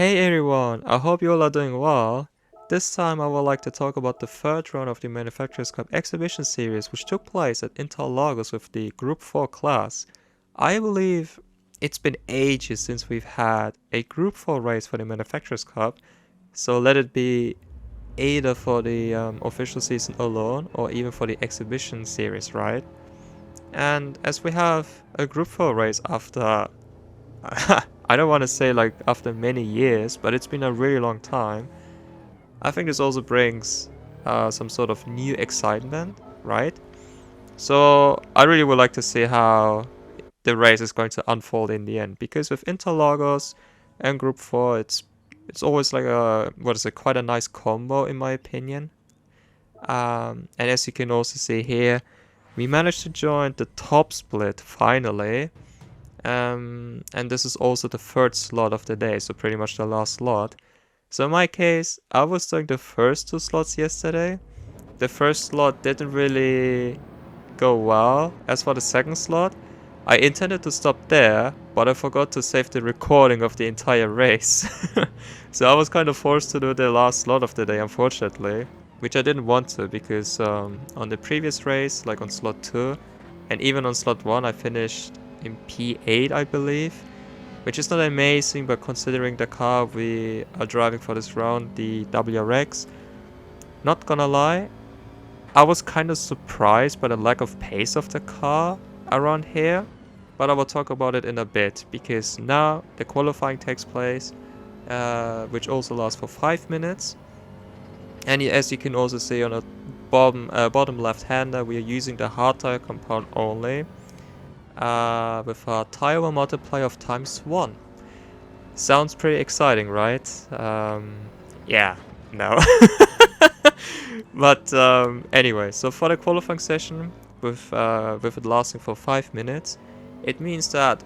Hey everyone, I hope you all are doing well. This time I would like to talk about the third round of the Manufacturers Cup exhibition series which took place at Interlagos with the Group 4 class. I believe it's been ages since we've had a Group 4 race for the Manufacturers Cup, so let it be either for the official season alone or even for the exhibition series, right? And as we have a Group 4 race after I don't want to say like after many years, but it's been a really long time. I think this also brings some sort of new excitement, right? So I really would like to see how the race is going to unfold in the end, because with Interlagos and Group 4, it's always like a quite a nice combo in my opinion. And as you can also see here, we managed to join the top split finally. And this is also the third slot of the day, so pretty much the last slot. So in my case, I was doing the first two slots yesterday. The first slot didn't really go well. As for the second slot, I intended to stop there, but I forgot to save the recording of the entire race. So I was kind of forced to do the last slot of the day, unfortunately. Which I didn't want to, because on the previous race, like on slot 2, and even on slot 1, I finished in P8, I believe. Which is not amazing, but considering the car we are driving for this round, the WRX, not gonna lie, I was kind of surprised by the lack of pace of the car around here. But I will talk about it in a bit, because now the qualifying takes place, which also lasts for 5 minutes. And as you can also see on the bottom left-hander, we are using the hard tire compound only, with a tire multiplier of ×1. Sounds pretty exciting, right? Yeah, no. But anyway, so for the qualifying session, with it lasting for 5 minutes, it means that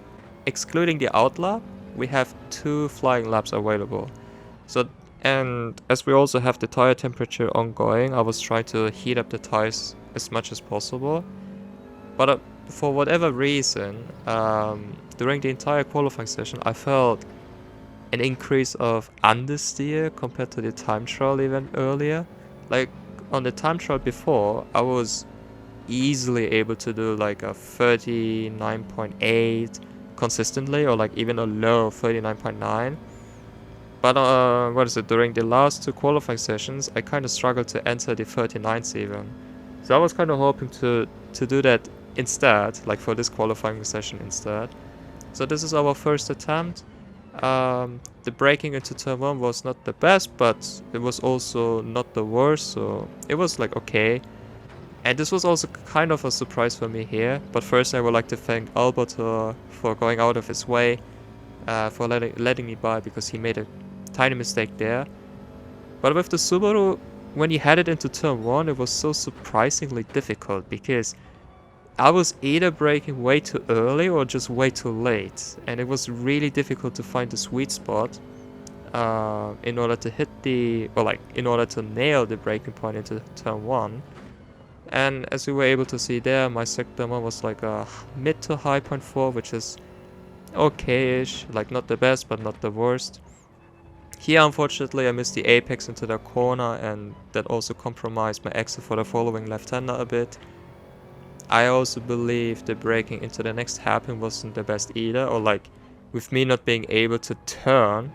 excluding the outlap, we have 2 flying laps available. So, and as we also have the tire temperature ongoing, I was trying to heat up the tires as much as possible. But for whatever reason, during the entire qualifying session, I felt an increase of understeer compared to the time trial event earlier. Like on the time trial before, I was easily able to do like a 39.8 consistently, or like even a low 39.9. But during the last 2 qualifying sessions, I kind of struggled to enter the 39s even. So I was kind of hoping to do that instead, like for this qualifying session instead. So this is our first attempt. The braking into turn 1 was not the best, but it was also not the worst, so it was like okay. And this was also kind of a surprise for me here. But first I would like to thank Albert for going out of his way, for letting me by, because he made a tiny mistake there. But with the Subaru, when he headed into turn 1, it was so surprisingly difficult, because I was either braking way too early or just way too late, and it was really difficult to find the sweet spot in order to hit in order to nail the braking point into turn 1. And as we were able to see there, my sector was like a mid to high 0.4, which is okay-ish, like not the best but not the worst. Here unfortunately I missed the apex into the corner, and that also compromised my exit for the following left-hander a bit. I also believe the braking into the next hairpin wasn't the best either, or like with me not being able to turn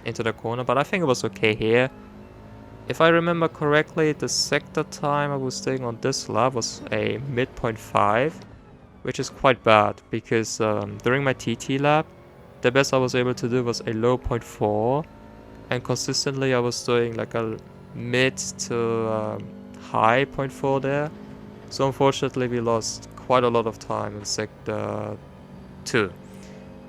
into the corner, but I think it was okay here. If I remember correctly, the sector time I was staying on this lap was a mid 0.5, which is quite bad, because during my TT lap, the best I was able to do was a low 0.4, and consistently I was doing like a mid to high 0.4 there. So unfortunately we lost quite a lot of time in sector 2.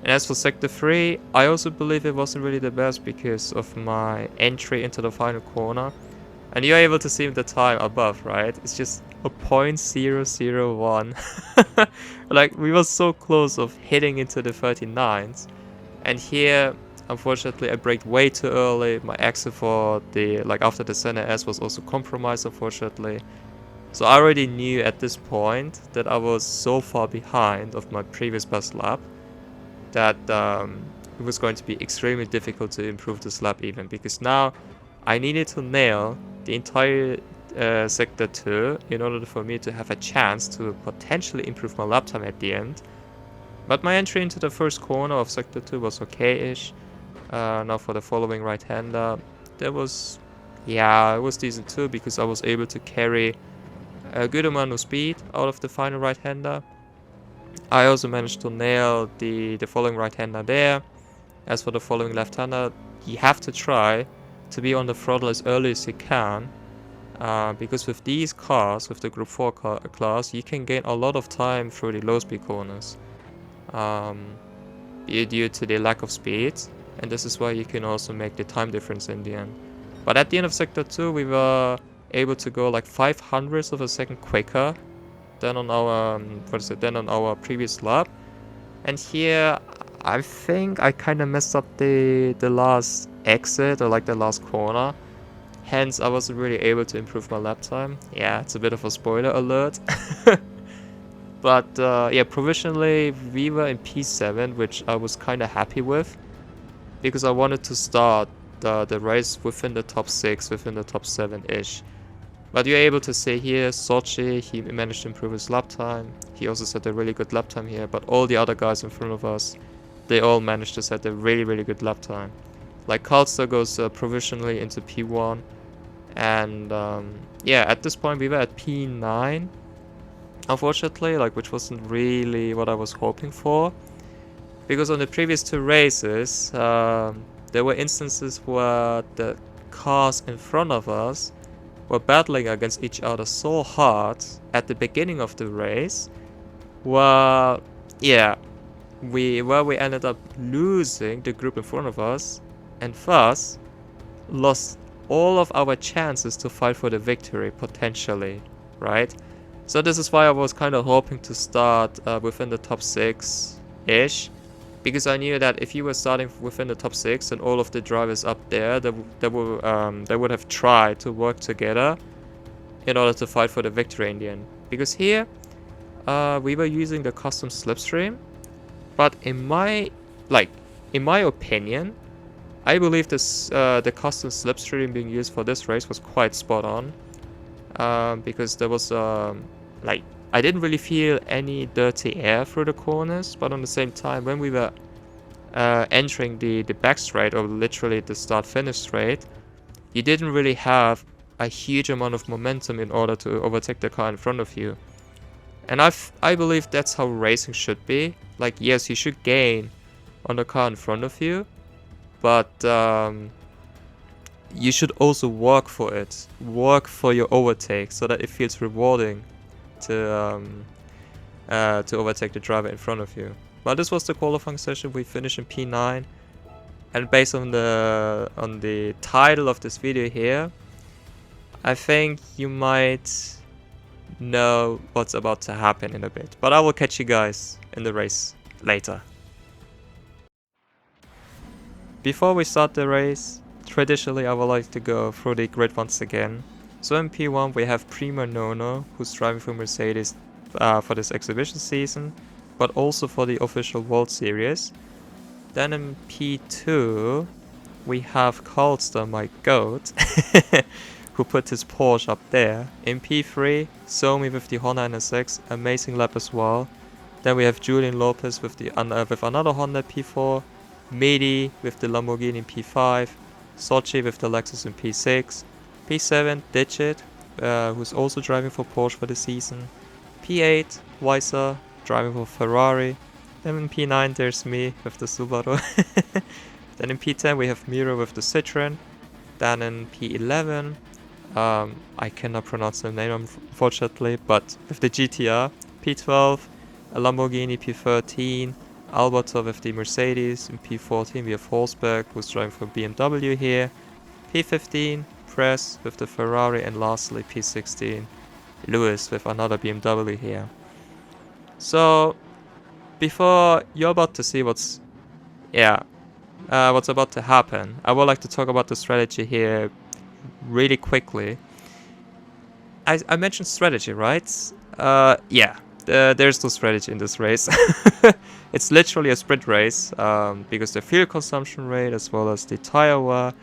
And as for sector 3, I also believe it wasn't really the best because of my entry into the final corner. And you're able to see the time above, right? It's just a 0.001. Like, we were so close of hitting into the 39s. And here, unfortunately, I braked way too early. My exit for the, after the center S was also compromised, unfortunately. So I already knew at this point that I was so far behind of my previous best lap that it was going to be extremely difficult to improve this lap even, because now I needed to nail the entire sector 2 in order for me to have a chance to potentially improve my lap time at the end. But my entry into the first corner of sector 2 was okay-ish. Now for the following right-hander, it was decent too, because I was able to carry a good amount of speed out of the final right-hander. I also managed to nail the following right-hander there. As for the following left-hander, you have to try to be on the throttle as early as you can, because with these cars, with the Group 4 class, you can gain a lot of time through the low-speed corners, due to the lack of speed, and this is why you can also make the time difference in the end. But at the end of sector 2, we were able to go like 0.05 of a second quicker than on our previous lap. And here, I think I kind of messed up the last exit, or like the last corner. Hence, I wasn't really able to improve my lap time. Yeah, it's a bit of a spoiler alert. But yeah, provisionally we were in P7, which I was kind of happy with, because I wanted to start the race within the top 6, within the top 7-ish. But you're able to see here, Sochi, he managed to improve his lap time. He also set a really good lap time here, but all the other guys in front of us, they all managed to set a really, really good lap time. Like Karlstad goes provisionally into P1, and yeah, at this point we were at P9, unfortunately, like, which wasn't really what I was hoping for, because on the previous 2 races, there were instances where the cars in front of us were battling against each other so hard at the beginning of the race, where we ended up losing the group in front of us, and thus lost all of our chances to fight for the victory potentially, right? So this is why I was kind of hoping to start within the top 6-ish, because I knew that if you were starting within the top 6 and all of the drivers up there, they would have tried to work together in order to fight for the victory in the end. Because here, we were using the custom slipstream, but in my opinion, I believe this the custom slipstream being used for this race was quite spot on, because there was I didn't really feel any dirty air through the corners, but on the same time, when we were entering the back straight, or literally the start-finish straight, you didn't really have a huge amount of momentum in order to overtake the car in front of you. And I believe that's how racing should be. Like, yes, you should gain on the car in front of you, but you should also work for it. Work for your overtake so that it feels rewarding to overtake the driver in front of you. Well, this was the qualifying session. We finished in P9, and based on the title of this video here, I think you might know what's about to happen in a bit. But I will catch you guys in the race later. Before we start the race, traditionally I would like to go through the grid once again. So in P1 we have Primo Nono, who's driving for Mercedes for this exhibition season, but also for the official World Series. Then in P2 we have Karlstad, my goat, who put his Porsche up there. In P3, Somi with the Honda NSX, amazing lap as well. Then we have Julian Lopez with another Honda P4, Mehdi with the Lamborghini P5, Sochi with the Lexus in P6, P7, Digit, who's also driving for Porsche for the season, P8, Weiser, driving for Ferrari. Then in P9 there's me with the Subaru. Then in P10 we have Miro with the Citroen. Then in P11, I cannot pronounce the name unfortunately, but with the GTR. P12, a Lamborghini. P13, Alberto with the Mercedes. In P14 we have Holzberg, who's driving for BMW here. P15, Press with the Ferrari, and lastly P16, Lewis with another BMW here. So before you're about to see what's about to happen, I would like to talk about the strategy here really quickly. I mentioned strategy, right? Yeah. there's no strategy in this race. It's literally a sprint race, because the fuel consumption rate as well as the tire wear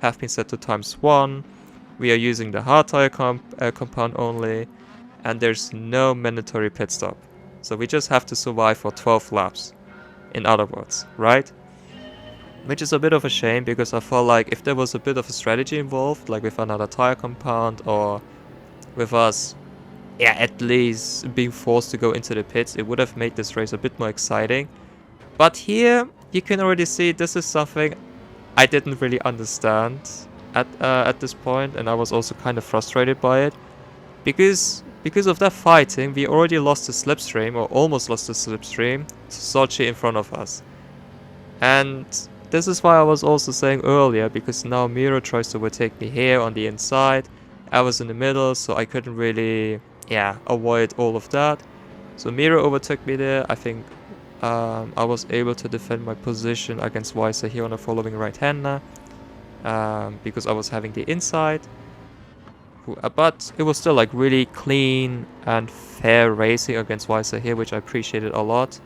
have been set to ×1. We are using the hard tire compound only, and there's no mandatory pit stop. So we just have to survive for 12 laps, in other words, right? Which is a bit of a shame, because I felt like if there was a bit of a strategy involved, like with another tire compound or with us, yeah, at least being forced to go into the pits, it would have made this race a bit more exciting. But here, you can already see this is something I didn't really understand at this point, and I was also kind of frustrated by it. Because of that fighting, we already lost the slipstream, or almost lost the slipstream, to Sochi in front of us. And this is why I was also saying earlier, because now Miro tries to overtake me here on the inside. I was in the middle, so I couldn't really, avoid all of that. So Miro overtook me there. I think I was able to defend my position against Weiser here on the following right-hander, because I was having the inside. But it was still like really clean and fair racing against Weiser here, which I appreciated a lot.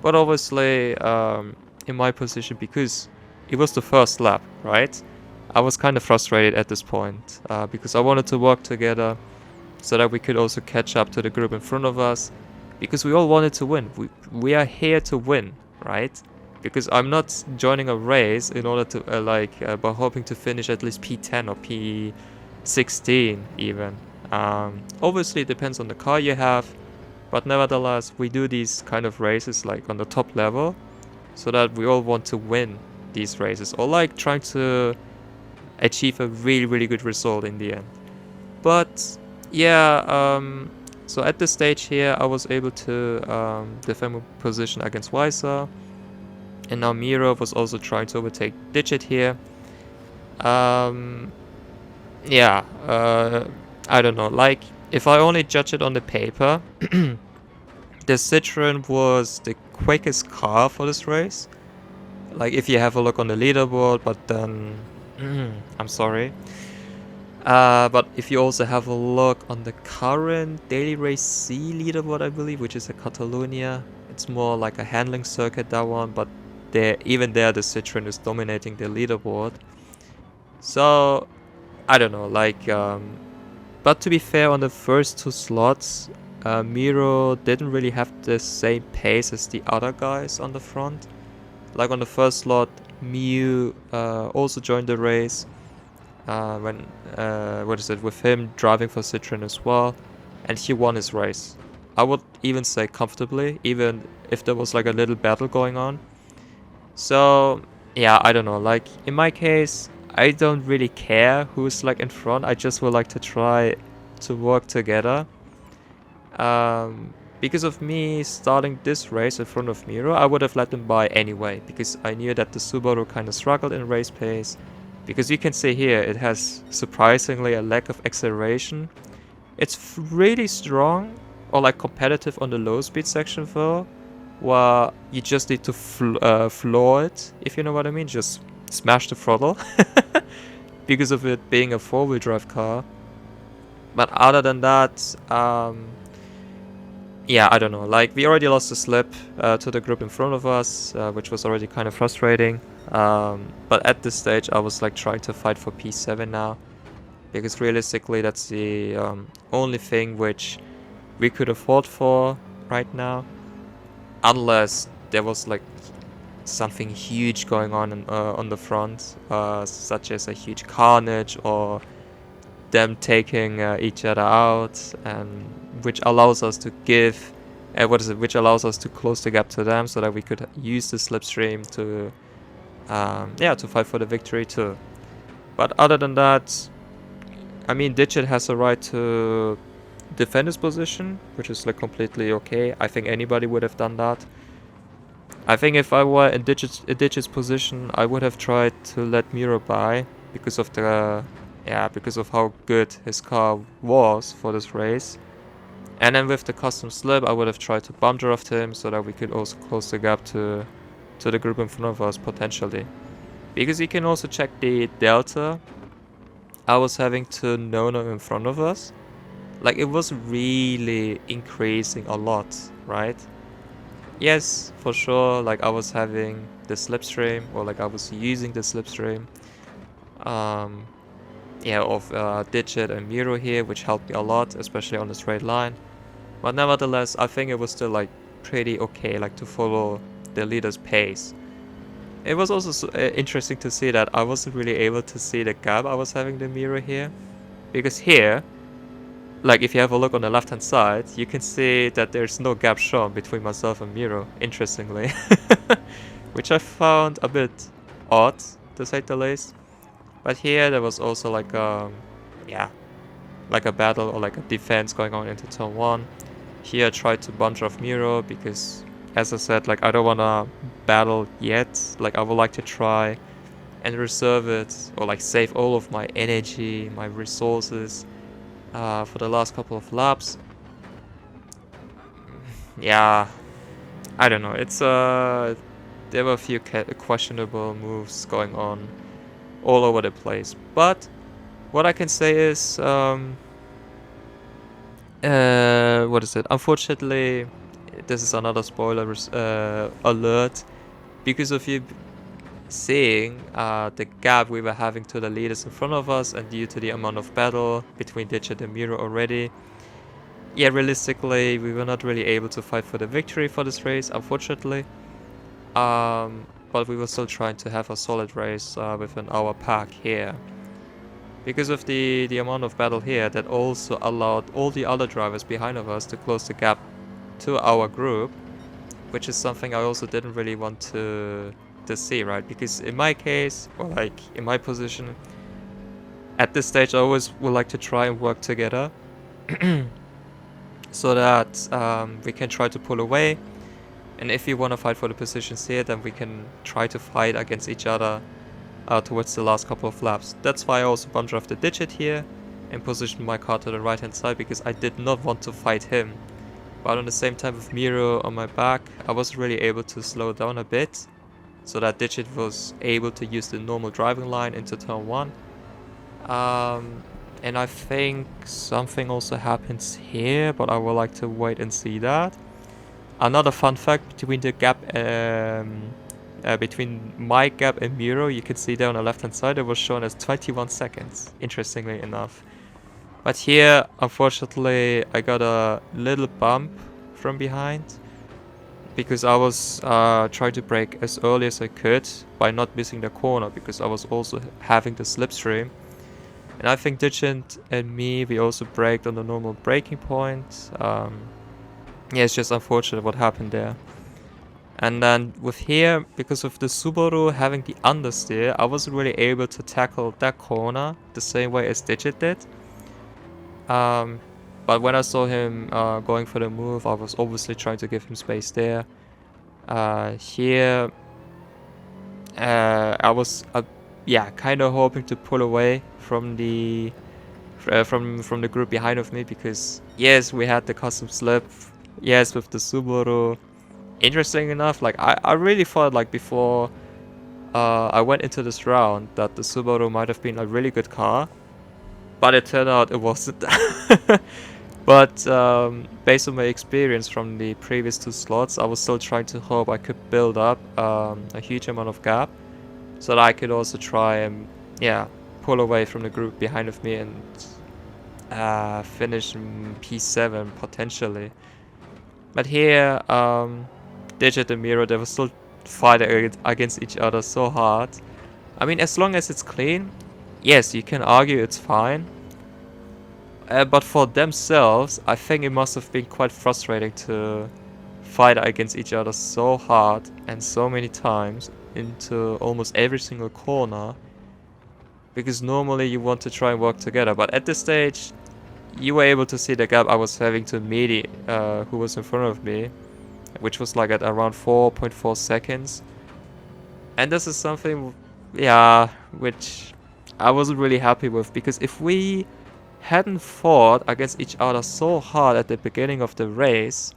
But obviously, in my position, because it was the first lap, right? I was kind of frustrated at this point, because I wanted to work together so that we could also catch up to the group in front of us, because we all wanted to win. We are here to win, right? Because I'm not joining a race in order to by hoping to finish at least P10 or P16 even. Obviously it depends on the car you have, but nevertheless we do these kind of races like on the top level, so that we all want to win these races, or like trying to achieve a really good result in the end. But yeah, so at this stage here I was able to defend my position against Weiser, and now Miro was also trying to overtake Digit here. Yeah, I don't know, like if I only judge it on the paper, the Citroen was the quickest car for this race. Like if you have a look on the leaderboard, but then I'm sorry. But if you also have a look on the current Daily Race C leaderboard, I believe, which is a Catalonia, it's more like a handling circuit, that one, but even there the Citroen is dominating the leaderboard. So I don't know, like but to be fair, on the first two slots, Miro didn't really have the same pace as the other guys on the front. Like on the first slot, Miu also joined the race, with him driving for Citroen as well, and he won his race. I would even say comfortably, even if there was like a little battle going on. So yeah, I don't know, like in my case, I don't really care who's like in front. I just would like to try to work together. Because of me starting this race in front of Miro, I would have let them by anyway, because I knew that the Subaru kind of struggled in race pace. Because you can see here, it has surprisingly a lack of acceleration. It's really strong, or like competitive on the low speed section though, where you just need to floor it, if you know what I mean, just smash the throttle, because of it being a 4-wheel drive car. But other than that, yeah, I don't know, like we already lost the slip to the group in front of us, which was already kind of frustrating. But at this stage I was like trying to fight for P7 now, because realistically that's the only thing which we could afford for right now, unless there was like something huge going on the front, such as a huge carnage or them taking each other out, and which allows us to which allows us to close the gap to them, so that we could use the slipstream to to fight for the victory too. But other than that, I mean, Digit has a right to defend his position, which is like completely okay. I think anybody would have done that. I think if I were in Digit's position, I would have tried to let Miro by, because of how good his car was for this race. And then with the custom slip, I would have tried to bump draft him, so that we could also close the gap to the group in front of us potentially. Because you can also check the delta I was having to Nono in front of us. like it was really increasing a lot, right? Yes, for sure, like I was having the slipstream, or like I was using the slipstream, um, yeah, of Digit and Miro here, which helped me a lot, especially on the straight line. But nevertheless, I think it was still like pretty okay, like to follow the leader's pace. It was also interesting to see that I wasn't really able to see the gap I was having the Miro here, because here, like if you have a look on the left hand side, you can see that there's no gap shown between myself and Miro, interestingly. Which I found a bit odd, to say the least. But here there was also like yeah, like a battle or like a defense going on into turn 1. Here I tried to bunch off Miro because, as I said, like I don't wanna battle yet. Like I would like to try and reserve it, or like save all of my energy, my resources for the last couple of laps. Yeah, I don't know. It's there were a few questionable moves going on all over the place. But what I can say is, what is it? Unfortunately, this is another spoiler alert. Because of you seeing the gap we were having to the leaders in front of us, and due to the amount of battle between Digit and Miro already, yeah, realistically, we were not really able to fight for the victory for this race, unfortunately. But we were still trying to have a solid race within our pack here. Because of the amount of battle here, that also allowed all the other drivers behind of us to close the gap to our group, which is something I also didn't really want to see, right? Because in my case, or like in my position, at this stage I always would like to try and work together so that we can try to pull away. And if we want to fight for the positions here, then we can try to fight against each other towards the last couple of laps. That's why I also bumped off the Digit here and positioned my car to the right hand side, because I did not want to fight him. But on the same time, with Miro on my back, I wasn't really able to slow down a bit, so that Digit was able to use the normal driving line into turn 1. And I think something also happens here, but I would like to wait and see that. Another fun fact between the gap, between my gap and Miro, you can see there on the left hand side, it was shown as 21 seconds, interestingly enough. But here, unfortunately, I got a little bump from behind, because I was trying to brake as early as I could by not missing the corner, because I was also having the slipstream. And I think Digit and me, we also braked on the normal braking point. Yeah, it's just unfortunate what happened there. And then with here, because of the Subaru having the understeer, I wasn't really able to tackle that corner the same way as Digit did. But when I saw him going for the move, I was obviously trying to give him space there. Here, I was yeah, kind of hoping to pull away from the from the group behind of me, because yes, we had the custom slip, yes, with the Subaru. Interesting enough, like I really thought, like before I went into this round, that the Subaru might have been a really good car, but it turned out it wasn't. But based on my experience from the previous 2 slots, I was still trying to hope I could build up a huge amount of gap, so that I could also try and, yeah, pull away from the group behind of me and finish P7 potentially. But here, Digit and Miro, they were still fighting against each other so hard. I mean, as long as it's clean, yes, you can argue it's fine. But for themselves, I think it must have been quite frustrating to fight against each other so hard and so many times into almost every single corner. Because normally you want to try and work together, but at this stage, you were able to see the gap I was having to Medi, who was in front of me, which was like at around 4.4 seconds. And this is something, yeah, which I wasn't really happy with, because if we hadn't fought against each other so hard at the beginning of the race,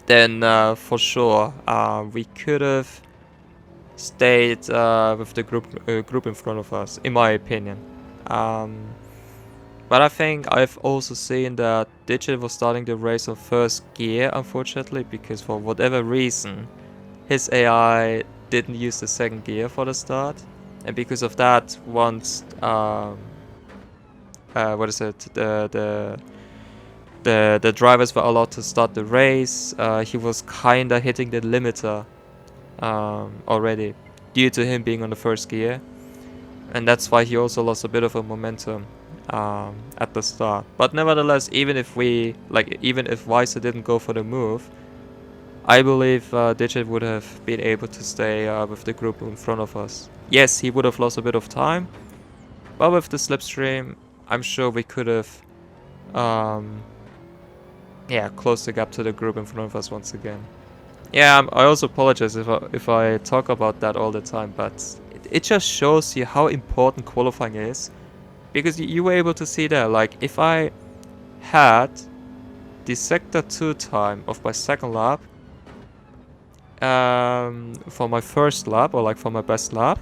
then for sure we could have stayed with the group in front of us, in my opinion. But I think I've also seen that Digit was starting the race on first gear, unfortunately, because for whatever reason, his AI didn't use the second gear for the start. And because of that, once, what is it, the drivers were allowed to start the race, he was kinda hitting the limiter already, due to him being on the first gear. And that's why he also lost a bit of a momentum at the start. But nevertheless, even if Weiser didn't go for the move, I believe Digit would have been able to stay with the group in front of us. Yes, he would have lost a bit of time, but with the slipstream, I'm sure we could have, closed the gap to the group in front of us once again. Yeah, I also apologize if I talk about that all the time, but it just shows you how important qualifying is. Because you were able to see there, like, if I had the sector 2 time of my second lap for my first lap, or like for my best lap,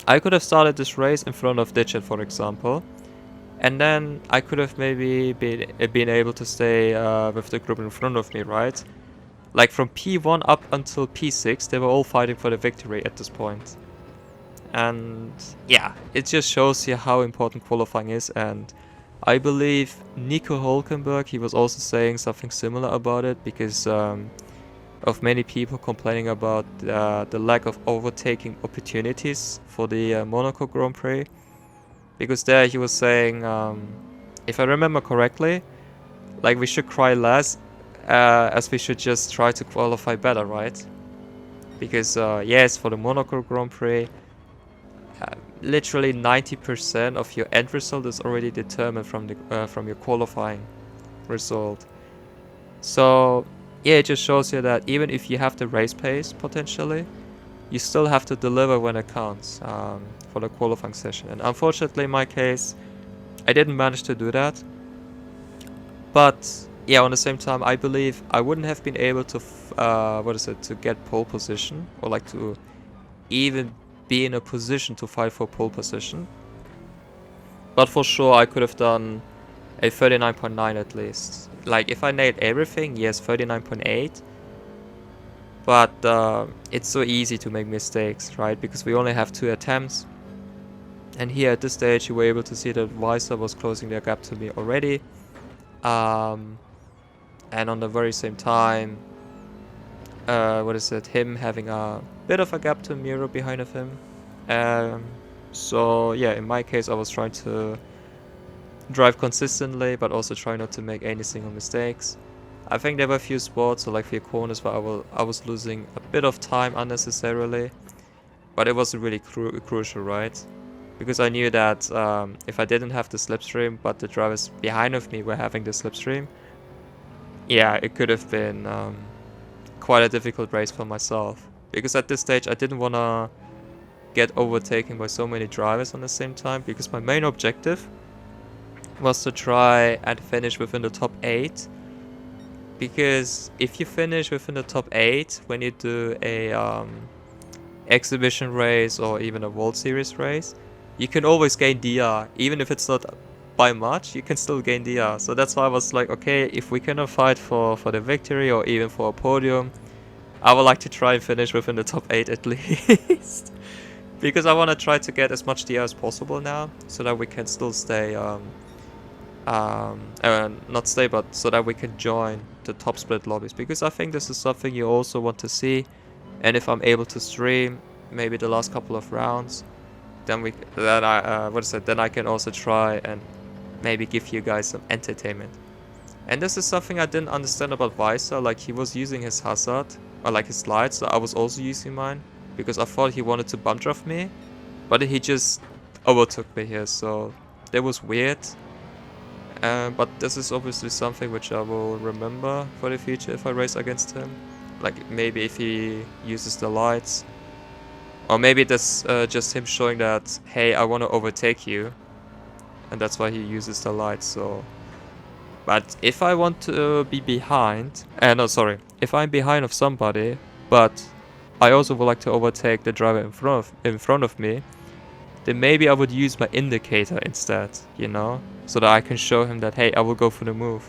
I could have started this race in front of Digit, for example. And then I could have maybe been able to stay with the group in front of me, right? Like from P1 up until P6, they were all fighting for the victory at this point. And yeah, it just shows you how important qualifying is. And I believe Nico Hulkenberg, he was also saying something similar about it, because of many people complaining about the lack of overtaking opportunities for the Monaco Grand Prix. Because there he was saying, if I remember correctly, like we should cry less, as we should just try to qualify better, right? Because yes, for the Monaco Grand Prix, literally 90% of your end result is already determined from your qualifying result. So yeah, it just shows you that even if you have the race pace potentially, you still have to deliver when it counts for the qualifying session. And unfortunately, in my case, I didn't manage to do that. But yeah, on the same time, I believe I wouldn't have been able to to get pole position, or like to even be in a position to fight for pole position. But for sure, I could have done a 39.9 at least. Like, if I nailed everything, yes, 39.8. But it's so easy to make mistakes, right? Because we only have 2 attempts. And here at this stage, you were able to see that Weiser was closing their gap to me already. And on the very same time, him having a bit of a gap to Miro behind of him. So yeah, in my case, I was trying to drive consistently, but also try not to make any single mistakes. I think there were a few spots, or like few corners, where I was losing a bit of time unnecessarily, but it wasn't really crucial, right? Because I knew that if I didn't have the slipstream, but the drivers behind of me were having the slipstream, yeah, it could have been quite a difficult race for myself. Because at this stage, I didn't want to get overtaken by so many drivers on the same time, because my main objective was to try and finish within the top 8. Because if you finish within the top 8 when you do a exhibition race or even a World Series race, you can always gain DR. Even if it's not by much, you can still gain DR. So that's why I was like, okay, if we cannot fight for the victory or even for a podium, I would like to try and finish within the top 8 at least. Because I want to try to get as much DR as possible now, so that we can still stay, not stay, but so that we can join the top split lobbies. Because I think this is something you also want to see. And if I'm able to stream maybe the last couple of rounds, then I can also try and maybe give you guys some entertainment. And this is something I didn't understand about Weiser. Like, he was using his hazard, or like his slides, so I was also using mine, because I thought he wanted to bump draft me, but he just overtook me here, so that was weird. But this is obviously something which I will remember for the future if I race against him. Like, maybe if he uses the lights, or maybe that's just him showing that, hey, I want to overtake you, and that's why he uses the lights. So, but if I want to be behind, if I'm behind of somebody, but I also would like to overtake the driver in front of me, then maybe I would use my indicator instead, you know, so that I can show him that, hey, I will go for the move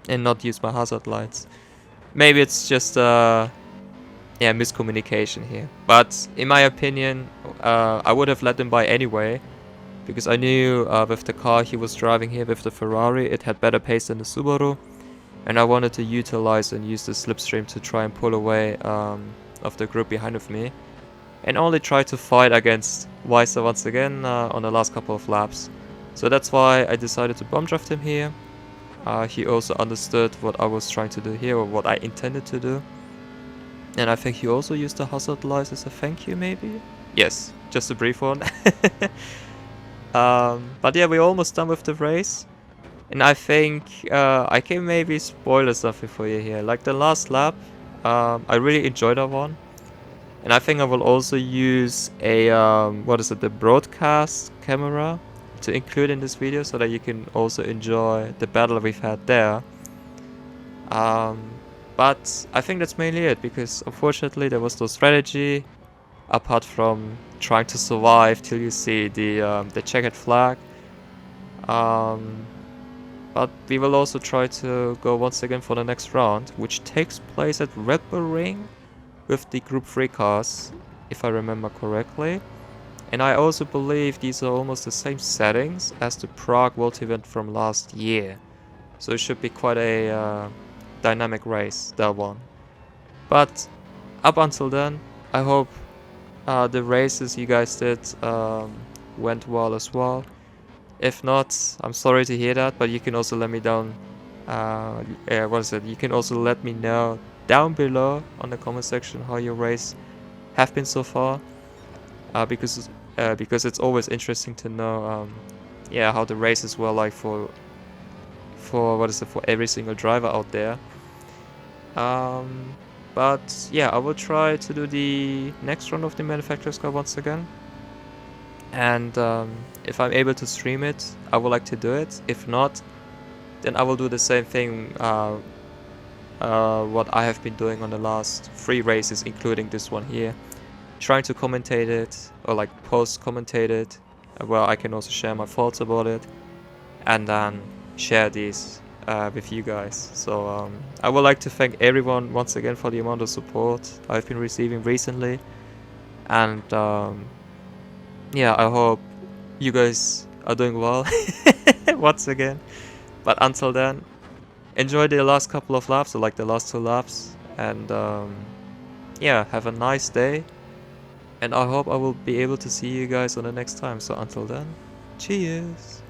and not use my hazard lights. Maybe it's just yeah, miscommunication here, but in my opinion, I would have let him by anyway, because I knew with the car he was driving here, with the Ferrari, it had better pace than the Subaru, and I wanted to utilize and use the slipstream to try and pull away of the group behind of me, and only try to fight against Weiser once again on the last couple of laps. So that's why I decided to bomb draft him here. He also understood what I was trying to do here, or what I intended to do. And I think he also used the hazard lights as a thank you, maybe? Yes, just a brief one. But yeah, we're almost done with the race. And I think I can maybe spoil something for you here. Like the last lap, I really enjoyed that one. And I think I will also use a, the broadcast camera to include in this video, so that you can also enjoy the battle we've had there. But I think that's mainly it, because unfortunately there was no strategy apart from trying to survive till you see the checkered flag. But we will also try to go once again for the next round, which takes place at Red Bull Ring with the Group 3 cars, if I remember correctly. And I also believe these are almost the same settings as the Prague World event from last year. So it should be quite a dynamic race, that one. But up until then, I hope the races you guys did went well as well. If not, I'm sorry to hear that, but you can also let me down. You can also let me know down below on the comment section how your race have been so far. Because it's always interesting to know, yeah, how the races were like for every single driver out there. But yeah, I will try to do the next round of the Manufacturers Cup once again. And if I'm able to stream it, I would like to do it. If not, then I will do the same thing what I have been doing on the last 3 races, including this one here. Trying to commentate it, or like post-commentate it, where I can also share my thoughts about it, and then share these with you guys. So I would like to thank everyone once again for the amount of support I've been receiving recently. And yeah, I hope you guys are doing well once again. But until then, enjoy the last couple of laps, or like the last 2 laps, and yeah, have a nice day. And I hope I will be able to see you guys on the next time. So until then, cheers!